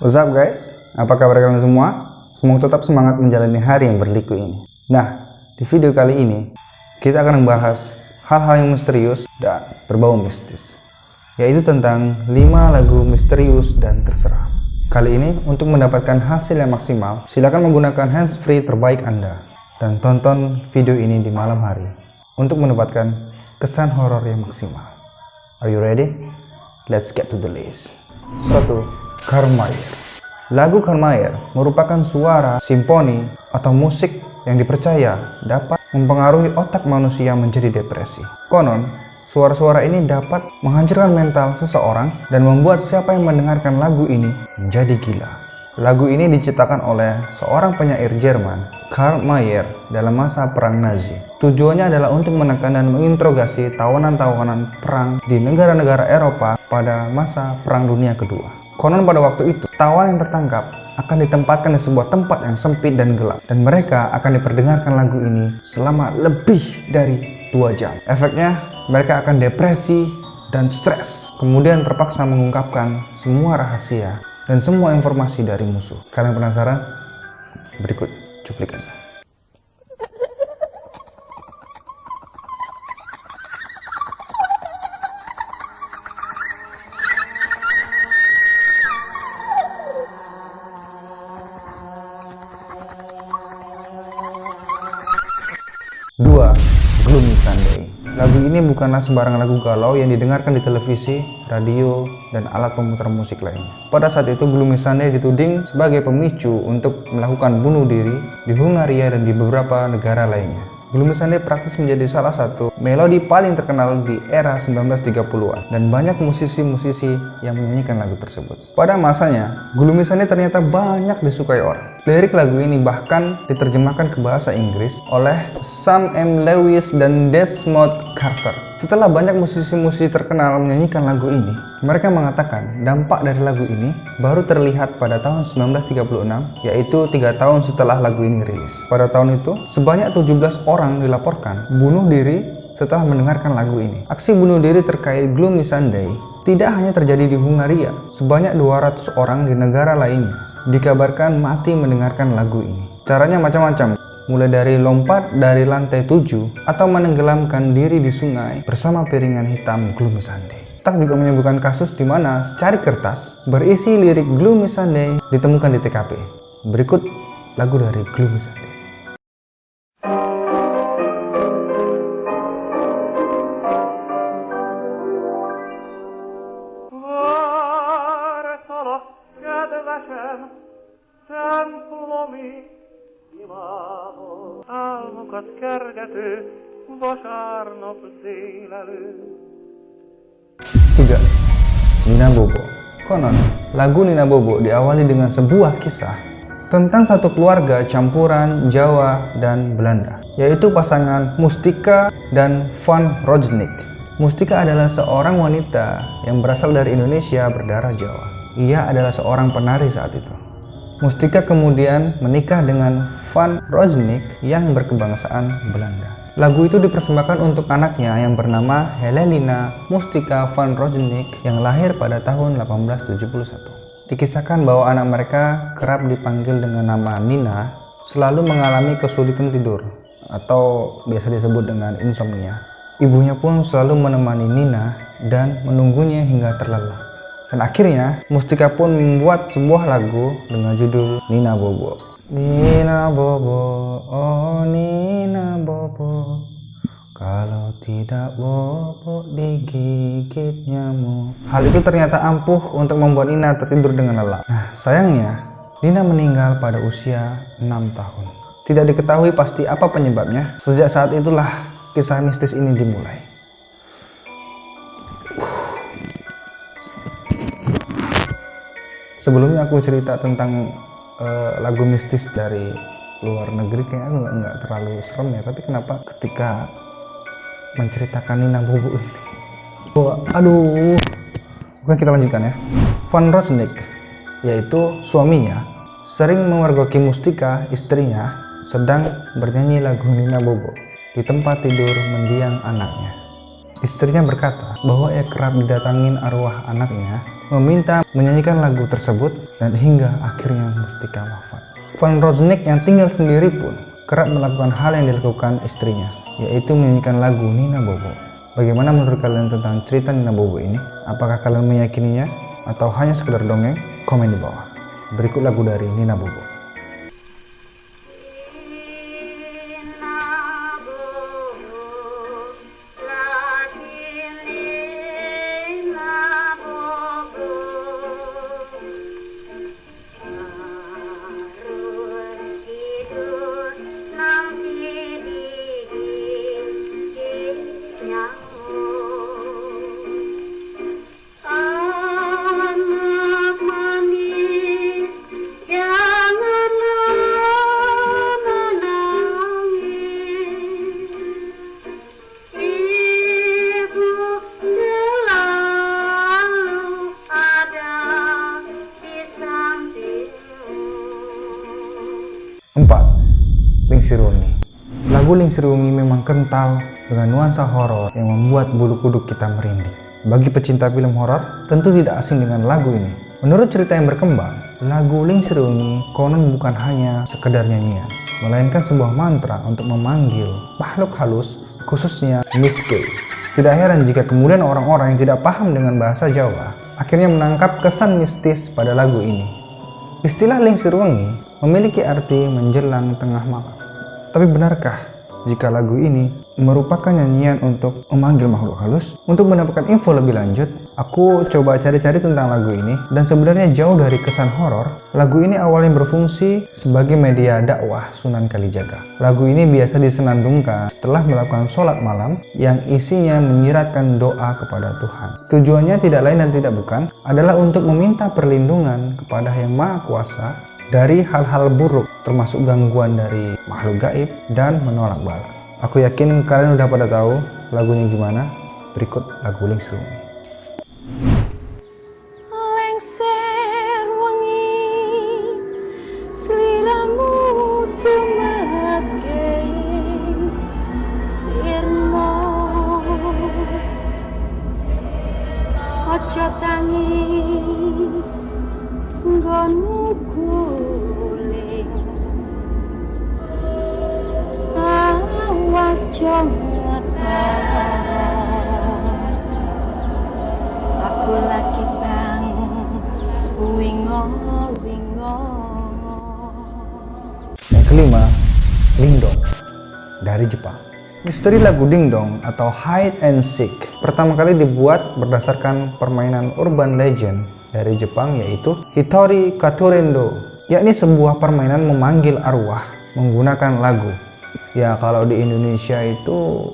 What's up guys? Apa kabar kalian semua? Semoga tetap semangat menjalani hari yang berliku ini. Nah, di video kali ini kita akan membahas hal-hal yang misterius dan berbau mistis, yaitu tentang 5 lagu misterius dan terseram. Kali ini untuk mendapatkan hasil yang maksimal, silakan menggunakan handsfree terbaik Anda dan tonton video ini di malam hari untuk mendapatkan kesan horor yang maksimal. Are you ready? Let's get to the list. 1. Karlmayer. Lagu Karlmayer merupakan suara simfoni atau musik yang dipercaya dapat mempengaruhi otak manusia menjadi depresi. Konon, suara-suara ini dapat menghancurkan mental seseorang dan membuat siapa yang mendengarkan lagu ini menjadi gila. Lagu ini diciptakan oleh seorang penyair Jerman, Karlmayer, dalam masa Perang Nazi. Tujuannya adalah untuk menekan dan menginterogasi tawanan-tawanan perang di negara-negara Eropa pada masa Perang Dunia Kedua. Konon pada waktu itu, tawanan yang tertangkap akan ditempatkan di sebuah tempat yang sempit dan gelap, dan mereka akan diperdengarkan lagu ini selama lebih dari 2 jam. Efeknya, mereka akan depresi dan stres, kemudian terpaksa mengungkapkan semua rahasia dan semua informasi dari musuh. Kalian penasaran? Berikut cuplikannya. Gloomy Sunday. Lagu ini bukanlah sembarang lagu galau yang didengarkan di televisi, radio, dan alat pemutar musik lainnya. Pada saat itu, Gloomy Sunday dituding sebagai pemicu untuk melakukan bunuh diri di Hungaria dan di beberapa negara lainnya. Gloomy Sunday praktis menjadi salah satu melodi paling terkenal di era 1930-an dan banyak musisi-musisi yang menyanyikan lagu tersebut. Pada masanya, Gloomy Sunday ternyata banyak disukai orang. Lirik lagu ini bahkan diterjemahkan ke bahasa Inggris oleh Sam M. Lewis dan Desmond Carter. Setelah banyak musisi-musisi terkenal menyanyikan lagu ini, mereka mengatakan dampak dari lagu ini baru terlihat pada tahun 1936, yaitu 3 tahun setelah lagu ini rilis. Pada tahun itu, sebanyak 17 orang dilaporkan bunuh diri setelah mendengarkan lagu ini. Aksi bunuh diri terkait Gloomy Sunday tidak hanya terjadi di Hungaria, sebanyak 200 orang di negara lainnya dikabarkan mati mendengarkan lagu ini. Caranya macam-macam, mulai dari lompat dari lantai 7 atau menenggelamkan diri di sungai bersama piringan hitam Gloomy Sunday. Tak juga menyebutkan kasus di mana secari kertas berisi lirik Gloomy Sunday ditemukan di TKP. Berikut lagu dari Gloomy Sunday. Álmokat kergető, vasárnap délelőtt. 3. Nina Bobo. Konon, lagu Nina Bobo diawali dengan sebuah kisah tentang satu keluarga campuran Jawa dan Belanda, yaitu pasangan Mustika dan Van Rojnik. Mustika adalah seorang wanita yang berasal dari Indonesia berdarah Jawa. Ia adalah seorang penari saat itu. Mustika kemudian menikah dengan Van Rojnik yang berkebangsaan Belanda. Lagu itu dipersembahkan untuk anaknya yang bernama Helena Mustika Van Rojnik yang lahir pada tahun 1871. Dikisahkan bahwa anak mereka kerap dipanggil dengan nama Nina, selalu mengalami kesulitan tidur atau biasa disebut dengan insomnia. Ibunya pun selalu menemani Nina dan menunggunya hingga terlelap. Dan akhirnya, Mustika pun membuat sebuah lagu dengan judul Nina Bobo. Nina Bobo, oh Nina Bobo, kalau tidak bobo digigit nyamuk. Hal itu ternyata ampuh untuk membuat Nina tertidur dengan lelap. Nah, sayangnya, Nina meninggal pada usia 6 tahun. Tidak diketahui pasti apa penyebabnya. Sejak saat itulah kisah mistis ini dimulai. Sebelumnya aku cerita tentang lagu mistis dari luar negeri, kayaknya aku nggak terlalu serem ya, tapi kenapa ketika menceritakan Nina Bobo ini, aduh. Oke, kita lanjutkan ya. Van Rojnik, yaitu suaminya, sering memergoki Mustika, istrinya, sedang bernyanyi lagu Nina Bobo di tempat tidur mendiang anaknya. Istrinya berkata bahwa ia kerap didatangin arwah anaknya meminta menyanyikan lagu tersebut dan hingga akhirnya Mustika wafat. Van Rosnick yang tinggal sendiri pun kerap melakukan hal yang dilakukan istrinya, yaitu menyanyikan lagu Nina Bobo. Bagaimana menurut kalian tentang cerita Nina Bobo ini? Apakah kalian meyakininya atau hanya sekedar dongeng? Komen di bawah. Berikut lagu dari Nina Bobo. Lingsirwengi. Lagu Lingsirwengi memang kental dengan nuansa horor yang membuat bulu kuduk kita merinding. Bagi pecinta film horor, tentu tidak asing dengan lagu ini. Menurut cerita yang berkembang, lagu Lingsirwengi konon bukan hanya sekedar nyanyian, melainkan sebuah mantra untuk memanggil makhluk halus, khususnya Miss K. Tidak heran jika kemudian orang-orang yang tidak paham dengan bahasa Jawa akhirnya menangkap kesan mistis pada lagu ini. Istilah Lingsirwengi memiliki arti menjelang tengah malam. Tapi benarkah jika lagu ini merupakan nyanyian untuk memanggil makhluk halus? Untuk mendapatkan info lebih lanjut, aku coba cari-cari tentang lagu ini dan sebenarnya jauh dari kesan horor. Lagu ini awalnya berfungsi sebagai media dakwah Sunan Kalijaga. Lagu ini biasa disenandungkan setelah melakukan sholat malam yang isinya menyiratkan doa kepada Tuhan. Tujuannya tidak lain dan tidak bukan adalah untuk meminta perlindungan kepada Yang Maha Kuasa dari hal-hal buruk, termasuk gangguan dari makhluk gaib dan menolak bala. Aku yakin kalian udah pada tahu lagunya gimana. Berikut lagu Lingsirwengi. Ojo tangi nggonmu guling, awas jongetan, aku lagi bangun wingo-wingo. Yang kelima, Dingdong dari Jepang. Misteri lagu Dingdong atau Hide and Seek pertama kali dibuat berdasarkan permainan urban legend dari Jepang, yaitu Hitori Katurendo, yakni sebuah permainan memanggil arwah menggunakan lagu. Ya, kalau di Indonesia itu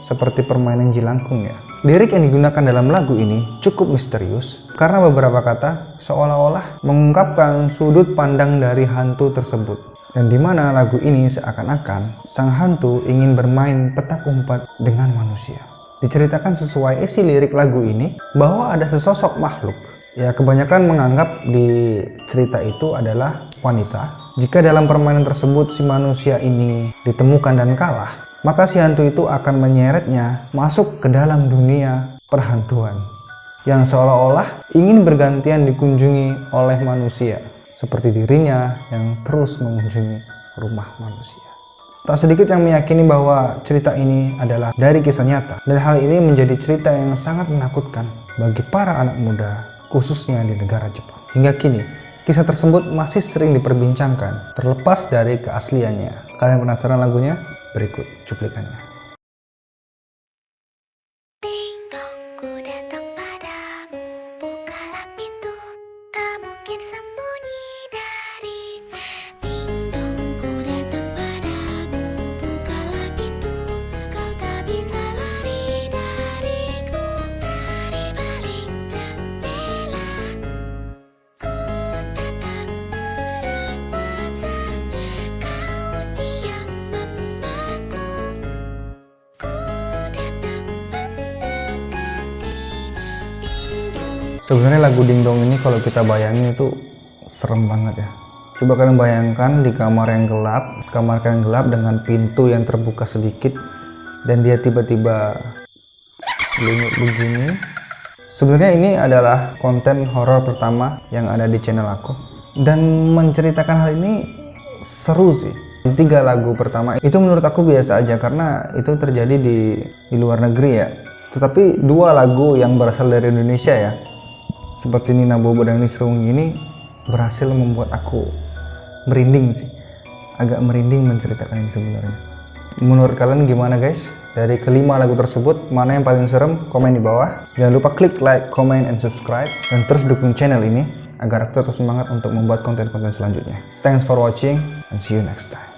seperti permainan jelangkung ya. Lirik yang digunakan dalam lagu ini cukup misterius karena beberapa kata seolah-olah mengungkapkan sudut pandang dari hantu tersebut. Dan di mana lagu ini seakan-akan sang hantu ingin bermain petak umpet dengan manusia. Diceritakan sesuai isi lirik lagu ini bahwa ada sesosok makhluk. Ya, kebanyakan menganggap di cerita itu adalah wanita. Jika dalam permainan tersebut si manusia ini ditemukan dan kalah, maka si hantu itu akan menyeretnya masuk ke dalam dunia perhantuan yang seolah-olah ingin bergantian dikunjungi oleh manusia, seperti dirinya yang terus mengunjungi rumah manusia. Tak sedikit yang meyakini bahwa cerita ini adalah dari kisah nyata, dan hal ini menjadi cerita yang sangat menakutkan bagi para anak muda, khususnya di negara Jepang. Hingga kini, kisah tersebut masih sering diperbincangkan, terlepas dari keasliannya. Kalian penasaran lagunya? Berikut cuplikannya. Sebenarnya lagu Dingdong ini kalau kita bayangin itu serem banget ya. Coba kalian bayangkan di kamar yang gelap dengan pintu yang terbuka sedikit, dan dia tiba-tiba selingut begini Sebenarnya ini adalah konten horor pertama yang ada di channel aku. Dan menceritakan hal ini seru sih. 3 lagu pertama itu menurut aku biasa aja karena itu terjadi di luar negeri ya. Tetapi 2 lagu yang berasal dari Indonesia ya, seperti Nina Bobo dan Nisrungi ini berhasil membuat aku merinding sih. Agak merinding menceritakan ini sebenarnya. Menurut kalian gimana guys? Dari kelima lagu tersebut, mana yang paling serem? Komen di bawah. Jangan lupa klik like, comment, and subscribe. Dan terus dukung channel ini agar aku tetap semangat untuk membuat konten-konten selanjutnya. Thanks for watching and see you next time.